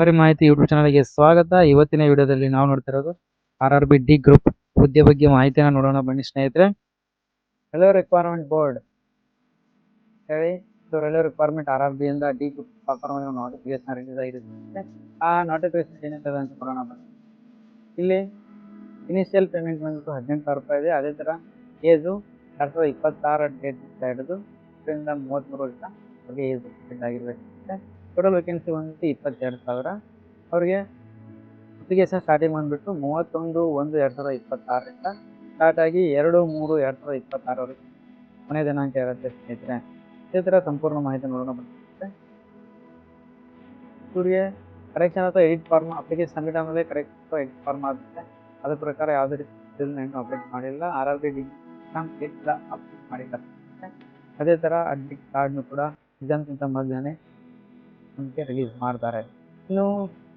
ಬರೀ ಮಾಹಿತಿ ಯೂಟ್ಯೂಬ್ ಚಾನಲ್ಗೆ ಸ್ವಾಗತ. ಇವತ್ತಿನ ವಿಡಿಯೋದಲ್ಲಿ ನಾವು ನೋಡ್ತಿರೋದು RRB ಡಿ ಗ್ರೂಪ್ ಹುದ್ದೆ ಬಗ್ಗೆ ಮಾಹಿತಿಯನ್ನು ನೋಡೋಣ ಬನ್ನಿ ಸ್ನೇಹಿತರೆ. ರೈಲ್ವೆ ರಿಕ್ವೈರ್ಮೆಂಟ್ ಬೋರ್ಡ್ ಹೇಳಿ ರೈಲ್ವೆ ರಿಕ್ವೈರ್ಮೆಂಟ್ RRB ಇಂದ ಡಿ ಗ್ರೂಪ್ ನೋಟಿಫಿಕೇಶನ್ ರಿಲೀಸ್ ಆಗಿರುತ್ತೆ. ಆ ನೋಟಿಫಿಕೇಶನ್ ಏನಿರ್ತದೆ ಅಂತ ನೋಡೋಣ ಬನ್ನಿ. ಇಲ್ಲಿ ಇನಿಷಿಯಲ್ ಪೇಮೆಂಟ್ ಬಂದ್ಬಿಟ್ಟು 18,000 ರೂಪಾಯಿ ಇದೆ. ಅದೇ ತರ ಏಜು 2026 ಡೇಟ್ ಹಿಡಿದು 33 ವರ್ಷ ಅವ್ರಿಗೆ ಏಜ್ ಆಗಿರ್ಬೇಕು. ಟೋಟಲ್ ವೇಕೆನ್ಸಿ ಬಂದ್ಬಿಟ್ಟು 22,000. ಅವ್ರಿಗೆ ಅಪ್ಲಿಕೇಶನ್ ಸ್ಟಾರ್ಟಿಂಗ್ ಬಂದ್ಬಿಟ್ಟು 31/1/2026 ಸ್ಟಾರ್ಟ್ ಆಗಿ 2/3/2026 ಕೊನೆ ದಿನಾಂಕ ಇರುತ್ತೆ ಸ್ನೇಹಿತರೆ. ಇದೇ ಥರ ಸಂಪೂರ್ಣ ಮಾಹಿತಿ ನೋಡೋಣ ಬರುತ್ತೆ. ಇವ್ರಿಗೆ ಕರೆಕ್ಷನ್ ಅಥವಾ ಎಡಿಟ್ ಫಾರ್ಮ್ ಅಪ್ಲಿಕೇಶನ್ ಸಬ್ಮಿಟ್ ಆದಮೇಲೆ ಕರೆಕ್ಟ್ ಅಥವಾ ಎಡಿಟ್ ಫಾರ್ಮ್ ಆಗುತ್ತೆ. ಅದ್ರ ಪ್ರಕಾರ ಯಾವುದೇ ರೀತಿ ಅಪ್ಡೇಟ್ ಮಾಡಿಲ್ಲ. RRB ಅಪ್ಡೇಟ್ ಮಾಡಿಲ್ಲ. ಅದೇ ಥರ ಅಡ್ಮಿಟ್ ಕಾರ್ಡ್ನು ಕೂಡ ಎಕ್ಸಾಮ್ಗಿಂತ ಮೊದಲೇ ನಮಗೆ ರಿಲೀಸ್ ಮಾಡ್ತಾರೆ. ಇನ್ನು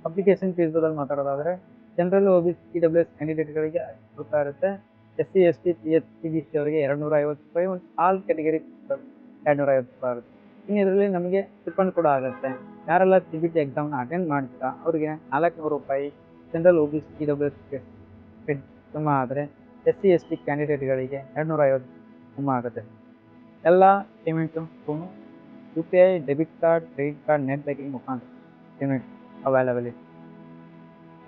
ಅಪ್ಲಿಕೇಶನ್ ಫೀಸ್ ಬಗ್ಗೆ ಮಾತಾಡೋದಾದ್ರೆ ಜನರಲ್ OBC EWS ಕ್ಯಾಂಡಿಡೇಟ್ಗಳಿಗೆ 50 ರೂಪಾಯಿ ಇರುತ್ತೆ. SC ST PH CBC ಅವರಿಗೆ 250 ರೂಪಾಯಿ, ಆಲ್ ಕ್ಯಾಟಗರಿ 250 ರೂಪಾಯಿ ಆಗುತ್ತೆ. ಇನ್ನು ಇದರಲ್ಲಿ ನಮಗೆ ಸ್ಟಿಪೆಂಡ್ ಕೂಡ ಆಗುತ್ತೆ. ಯಾರೆಲ್ಲ CBT ಎಕ್ಸಾಮ್ನ ಅಟೆಂಡ್ ಮಾಡ್ತೀರಾ ಅವ್ರಿಗೆ 400 ರೂಪಾಯಿ ಜನರಲ್ OBC EWS ಜಮಾ ಆದರೆ SC ST ಕ್ಯಾಂಡಿಡೇಟ್ಗಳಿಗೆ 250 ಜಮಾ ಆಗುತ್ತೆ. ಎಲ್ಲ payment UPI, debit card, credit card, net banking ಮುಖಾಂತರ ಪೇಮೆಂಟ್ ಅವೈಲೇಬಲ್ ಇದೆ.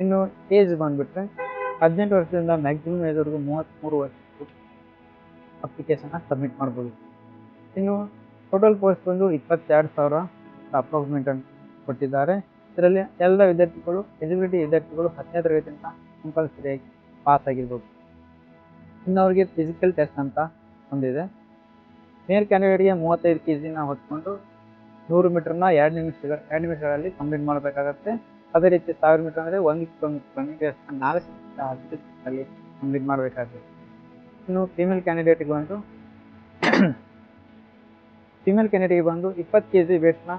ಇನ್ನು ಏಜ್ ಬಂದ್ಬಿಟ್ರೆ 18 ವರ್ಷದಿಂದ ಮ್ಯಾಕ್ಸಿಮಮ್ ಏಜ್ವರೆಗೂ 33 ವರ್ಷ ಅಪ್ಲಿಕೇಶನ್ನ ಸಬ್ಮಿಟ್ ಮಾಡ್ಬೋದು. ಇನ್ನು ಟೋಟಲ್ ಪೋಸ್ಟ್ ಬಂದು 22,000 ಅಪ್ರಾಕ್ಸಿಮೇಟ್ ಅಂತ ಕೊಟ್ಟಿದ್ದಾರೆ. ಇದರಲ್ಲಿ ಎಲ್ಲ ವಿದ್ಯಾರ್ಥಿಗಳು ಎಲಿಜಿಬಿಲಿಟಿ ವಿದ್ಯಾರ್ಥಿಗಳು 10ನೇ ತರಗತಿಯಿಂದ ಕಂಪಲ್ಸರಿಯಾಗಿ ಪಾಸ್ ಆಗಿರ್ಬೋದು. ಇನ್ನು ಅವ್ರಿಗೆ ಫಿಸಿಕಲ್ ಟೆಸ್ಟ್ ಅಂತ ಒಂದಿದೆ. ಮೇಲ್ ಕ್ಯಾಂಡಿಡೇಟ್ಗೆ 35 kg ಹೊತ್ಕೊಂಡು 100 ಮೀಟರ್ನ 2 ನಿಮಿಷಗಳಲ್ಲಿ ಕಂಪ್ಲೀಟ್ ಮಾಡಬೇಕಾಗತ್ತೆ. ಅದೇ ರೀತಿ 1000 ಮೀಟರ್ ಅಂದರೆ 1 ಕಿಲೋಮೀಟರ್ 4 ನಿಮಿಷದಲ್ಲಿ ಕಂಪ್ಲೀಟ್ ಮಾಡಬೇಕಾಗುತ್ತೆ. ಇನ್ನು ಫೀಮೇಲ್ ಕ್ಯಾಂಡಿಡೇಟ್ಗೆ ಬಂದು 20 kg ವೇಟ್ನ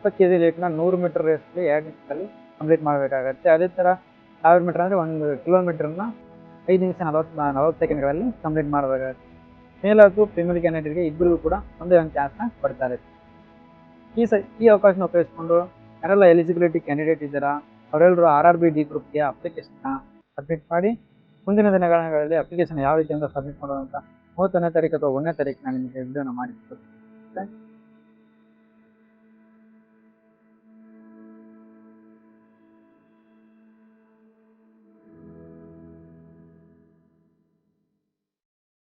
100 ಮೀಟರ್ ರೇಸ್ಗೆ 2 ನಿಮಿಷದಲ್ಲಿ ಕಂಪ್ಲೀಟ್ ಮಾಡಬೇಕಾಗತ್ತೆ. ಅದೇ ಥರ 1000 ಮೀಟರ್ ಅಂದರೆ 1 ಕಿಲೋಮೀಟರ್ನ 5 ನಿಮಿಷ 40 ಸೆಕೆಂಡ್ಗಳಲ್ಲಿ ಕಂಪ್ಲೀಟ್ ಮಾಡಬೇಕಾಗುತ್ತೆ. ಮೇಲ್ ಹಾಗೂ ಫಿಮೇಲ್ ಕ್ಯಾಂಡಿಡೇಟ್ಗೆ ಇಬ್ಬರಿಗೂ ಕೂಡ ಒಂದೇ ಒಂದು ಚಾನ್ಸ್ನ ಕೊಡ್ತಾರೆ. ಈ ಅವಕಾಶನ ಉಪಯೋಗಿಸ್ಕೊಂಡು ಯಾರೆಲ್ಲ ಎಲಿಜಿಬಿಲಿಟಿ ಕ್ಯಾಂಡಿಡೇಟ್ ಇದ್ದಾರಾ ಅವರೆಲ್ಲರೂ RRB ಡಿ ಗ್ರೂಪ್ಗೆ ಅಪ್ಲಿಕೇಶನ್ನ ಸಬ್ಮಿಟ್ ಮಾಡಿ ಮುಂದಿನ ದಿನಗಳಲ್ಲಿ ಅಪ್ಲಿಕೇಶನ್ ಯಾವ ರೀತಿಯಿಂದ ಸಬ್ಮಿಟ್ ಮಾಡೋದಂತ 30ನೇ ತಾರೀಕು ಅಥವಾ 1ನೇ ತಾರೀಕು ನಾನು ನಿಮಗೆ ವಿಡಿಯೋನ ಮಾಡಿಕೊಡ್ತೀನಿ.